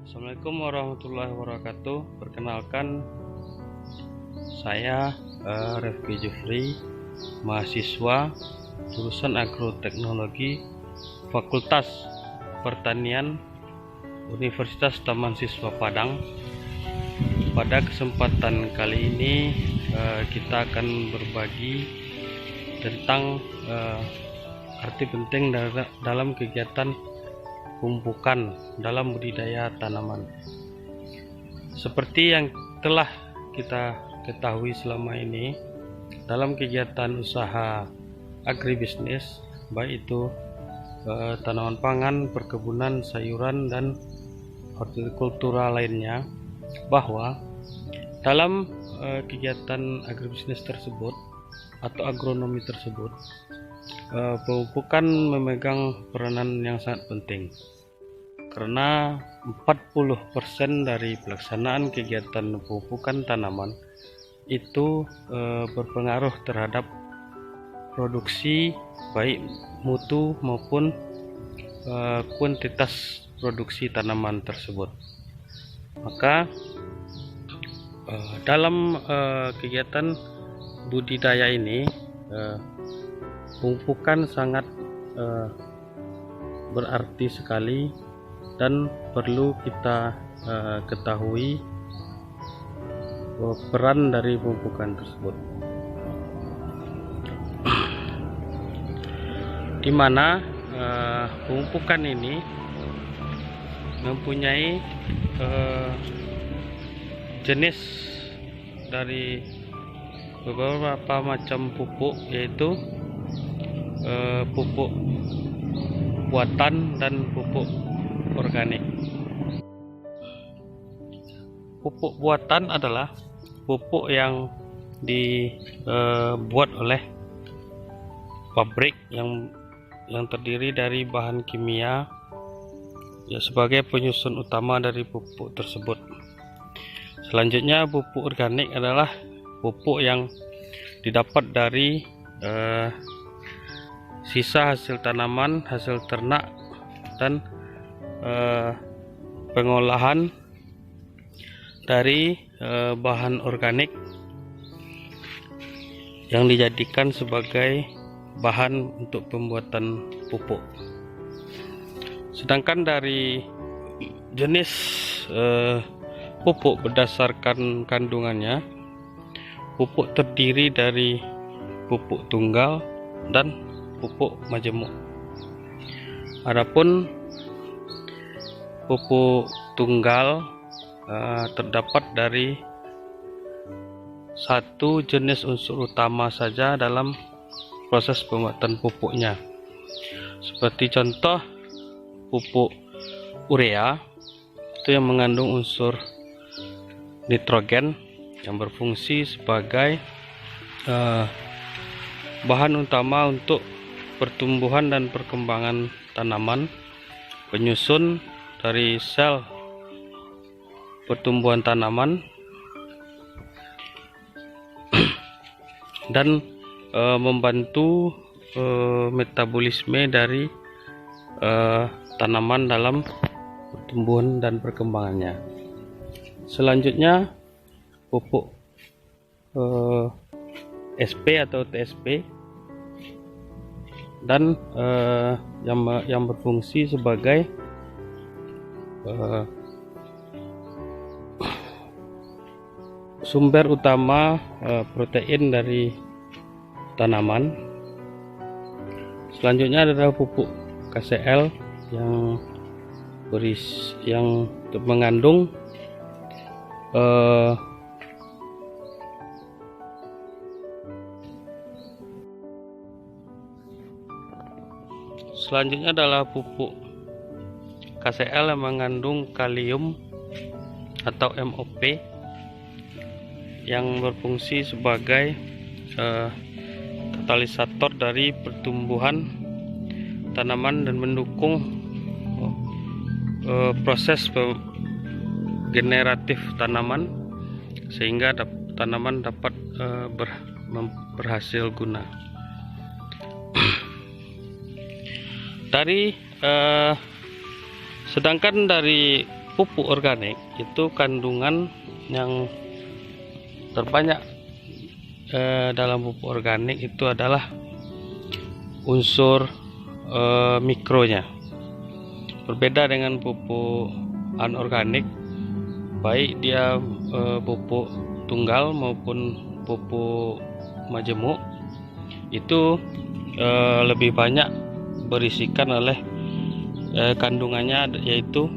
Assalamualaikum warahmatullahi wabarakatuh. Perkenalkan, saya Refki Jufri, mahasiswa jurusan Agroteknologi Fakultas Pertanian Universitas Taman Siswa Padang. Pada kesempatan kali ini kita akan berbagi tentang arti penting dalam kegiatan pemupukan dalam budidaya tanaman. Seperti yang telah kita ketahui selama ini, dalam kegiatan usaha agribisnis, baik itu tanaman pangan, perkebunan, sayuran, dan hortikultura lainnya, bahwa dalam kegiatan agribisnis tersebut atau agronomi tersebut, pemupukan memegang peranan yang sangat penting, karena 40% dari pelaksanaan kegiatan pemupukan tanaman itu berpengaruh terhadap produksi, baik mutu maupun kuantitas produksi tanaman tersebut. Maka dalam kegiatan budidaya ini, pemupukan sangat berarti sekali dan perlu kita ketahui peran dari pemupukan tersebut, di mana pemupukan ini mempunyai jenis dari beberapa macam pupuk, yaitu pupuk buatan dan pupuk organik. Pupuk buatan adalah pupuk yang dibuat oleh pabrik yang terdiri dari bahan kimia, ya, sebagai penyusun utama dari pupuk tersebut. Selanjutnya, pupuk organik adalah pupuk yang didapat dari sisa hasil tanaman, hasil ternak, dan pengolahan dari bahan organik yang dijadikan sebagai bahan untuk pembuatan pupuk. Sedangkan dari jenis pupuk berdasarkan kandungannya, pupuk terdiri dari pupuk tunggal dan pupuk majemuk. Adapun pupuk tunggal terdapat dari satu jenis unsur utama saja dalam proses pembuatan pupuknya. Seperti contoh, pupuk urea itu yang mengandung unsur nitrogen yang berfungsi sebagai bahan utama untuk pertumbuhan dan perkembangan tanaman, penyusun dari sel pertumbuhan tanaman, dan membantu metabolisme dari tanaman dalam pertumbuhan dan perkembangannya. Selanjutnya, pupuk SP atau TSP, dan yang berfungsi sebagai sumber utama protein dari tanaman. Selanjutnya adalah pupuk KCl yang mengandung selanjutnya adalah pupuk KCl yang mengandung kalium atau MOP, yang berfungsi sebagai katalisator dari pertumbuhan tanaman dan mendukung proses generatif tanaman, sehingga tanaman dapat berhasil guna. Sedangkan dari pupuk organik itu kandungan yang terbanyak dalam pupuk organik itu adalah unsur mikronya. Berbeda dengan pupuk anorganik, baik dia pupuk tunggal maupun pupuk majemuk, itu lebih banyak berisikan oleh kandungannya, yaitu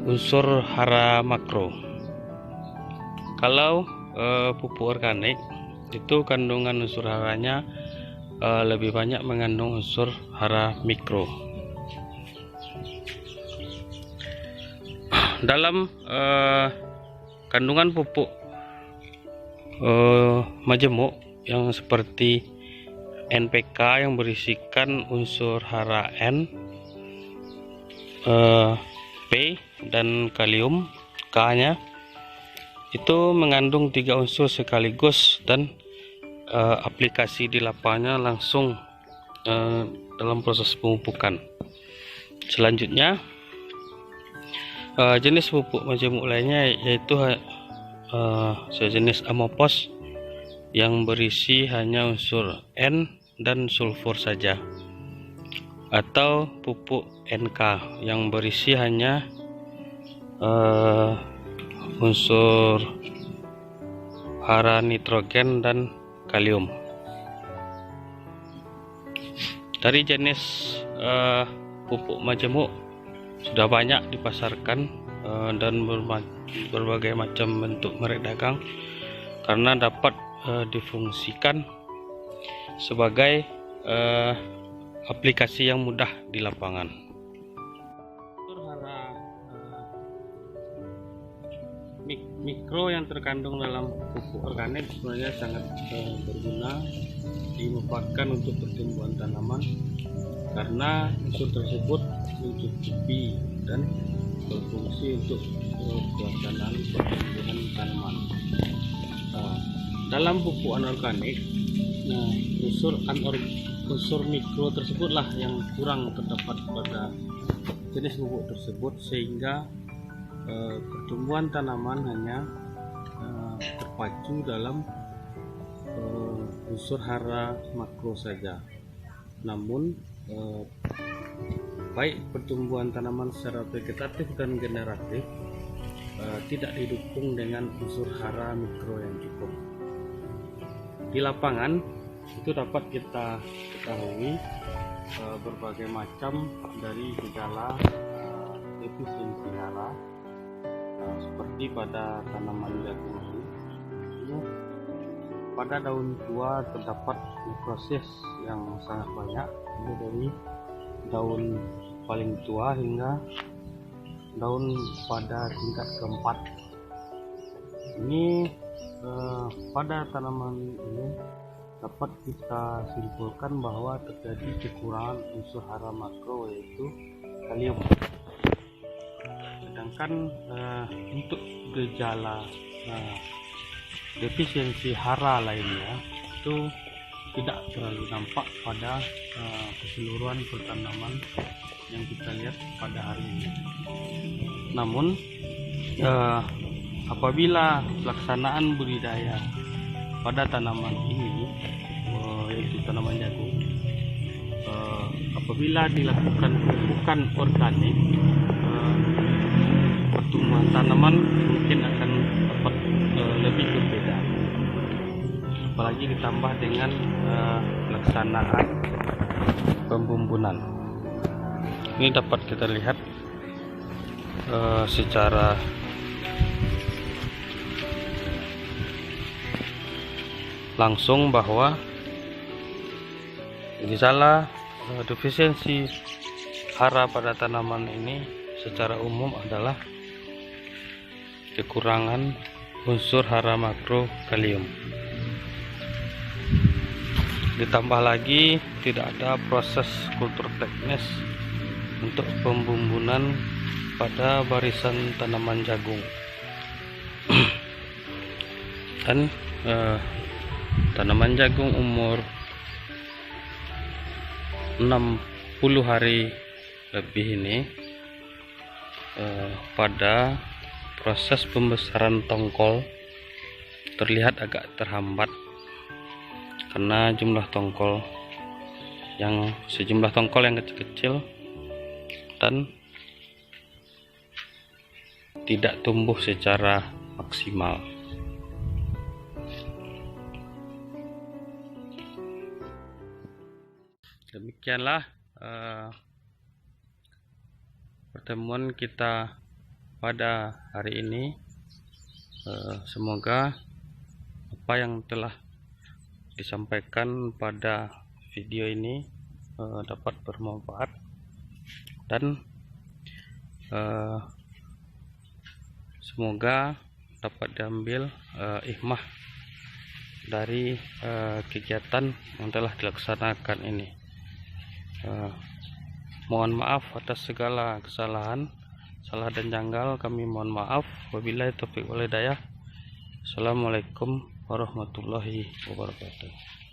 unsur hara makro. Kalau pupuk organik itu kandungan unsur haranya lebih banyak mengandung unsur hara mikro. Dalam kandungan pupuk majemuk yang seperti NPK yang berisikan unsur hara N, P, dan kalium K-nya, itu mengandung 3 unsur sekaligus, dan aplikasi di lapangannya langsung dalam proses pemupukan. Selanjutnya, jenis pupuk majemuk lainnya yaitu sejenis amopos yang berisi hanya unsur N dan sulfur saja, atau pupuk NK yang berisi hanya unsur hara nitrogen dan kalium. Dari jenis pupuk majemuk sudah banyak dipasarkan dan berbagai macam bentuk merek dagang, karena dapat difungsikan sebagai aplikasi yang mudah di lapangan. Unsur hara mikro yang terkandung dalam pupuk organik sebenarnya sangat berguna, dimanfaatkan untuk pertumbuhan tanaman, karena unsur tersebut mencukupi dan berfungsi untuk pelaksanaan pertumbuhan tanaman. Dalam pupuk anorganik, unsur mikro tersebutlah yang kurang terdapat pada jenis pupuk tersebut, sehingga pertumbuhan tanaman hanya terpacu dalam unsur hara makro saja. Namun baik pertumbuhan tanaman secara vegetatif dan generatif tidak didukung dengan unsur hara mikro yang cukup. Di lapangan itu dapat kita ketahui berbagai macam dari gejala defisiensi hara, seperti pada tanaman jagung ini. Pada daun tua terdapat proses yang sangat banyak, dari daun paling tua hingga daun pada tingkat keempat. Ini pada tanaman ini dapat kita simpulkan bahwa terjadi kekurangan unsur hara makro, yaitu kalium. Sedangkan untuk gejala defisiensi hara lainnya itu tidak terlalu nampak pada keseluruhan pertanaman yang kita lihat pada hari ini. Namun apabila pelaksanaan budidaya pada tanaman ini, yaitu tanaman jagung, apabila dilakukan pemupukan organik, pertumbuhan tanaman mungkin akan dapat lebih berbeda, apalagi ditambah dengan pelaksanaan pembumbunan. Ini dapat kita lihat secara langsung bahwa gejala defisiensi hara pada tanaman ini secara umum adalah kekurangan unsur hara makro kalium. Ditambah lagi tidak ada proses kultur teknis untuk pembumbunan pada barisan tanaman jagung. Dan tanaman jagung umur 60 hari lebih ini pada proses pembesaran tongkol terlihat agak terhambat karena sejumlah tongkol yang kecil-kecil dan tidak tumbuh secara maksimal. Demikianlah pertemuan kita pada hari ini. Semoga apa yang telah disampaikan pada video ini dapat bermanfaat dan semoga dapat diambil hikmah dari kegiatan yang telah dilaksanakan ini. Mohon maaf atas segala kesalahan, salah dan janggal, kami mohon maaf. Wabillahi taufiq wal hidayah. Assalamualaikum warahmatullahi wabarakatuh.